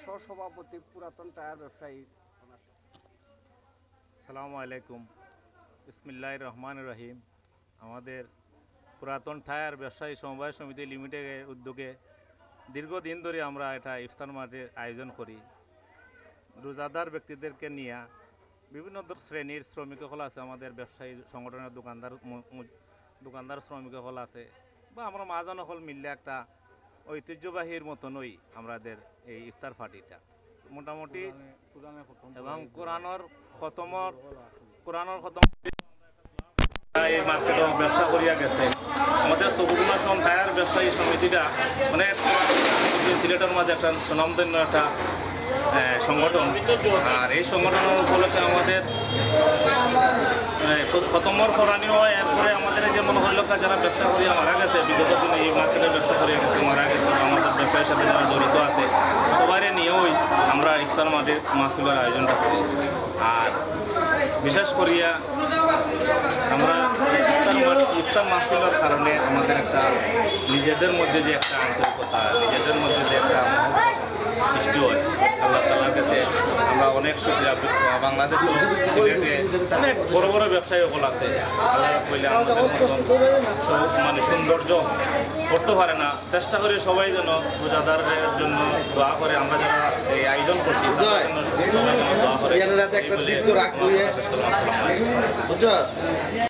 সহসভাপতি পুরাতন টায়ার ব্যবসায়ী। আসসালামু আলাইকুম, বিসমিল্লাহির রহমানির রহিম। আমাদের পুরাতন টায়ার ব্যবসায়ী সমবায় সমিতি লিমিটেডের উদ্যোগে দীর্ঘদিন ধরে আমরা এটা ইফতার মাঠের আয়োজন করি। রোজাদার ব্যক্তিদেরকে নিয়ে বিভিন্ন শ্রেণীর শ্রমিক হল আছে, আমাদের ব্যবসায়ী সংগঠনের দোকানদার শ্রমিক হল আছে, বা আমরা মাজন হল মিললে একটা ঐতিহ্যবাহীর মতনই আমাদের এই ইফতার পার্টিটা মোটামুটি, এবং কোরআনের খতম এই মার্কেটে ব্যবসা করিয়া গেছে। আমাদের সবুজনাশন টায়ার ব্যবসায়ী সমিতিটা অনেক সিলেটের মাঝে একটা সুনামধন্য একটা সংগঠন। আর এই সংগঠনের উপলক্ষে আমাদের খতমর করানিও, এরপরে আমাদের যে মনোহরলকা যারা ব্যবসা করিয়া মারা গেছে, বিগত দিনে এই মার্কেটে ব্যবসা করিয়া গেছে, মারা গেছে, আমাদের ব্যবসায়ের সাথে যারা জড়িত আছে সবাই নিয়েই আমরা ইফতার মাহফিলের আয়োজনটা করি। আর বিশেষ করিয়া আমরা ইফতার মাহফিলের কারণে আমাদের একটা নিজেদের মধ্যে যে একটা আন্তরিকতা, নিজেদের মধ্যে যে একটা সৃষ্টি হয়, আল্লাহ তাআলার কাছে আমরা অনেক শুকরিয়া। বাংলাদেশে সিলেটে অনেক বড় বড় ব্যবসায়ী হল আছে, আল্লাহ কইলে আমাদের মানে সৌন্দর্য করতে পারে না। চেষ্টা করি সবাই যেন রোজাদারের জন্য দোয়া করে, আমরা যারা এই আয়োজন করছি সবাই যেন দোয়া করে।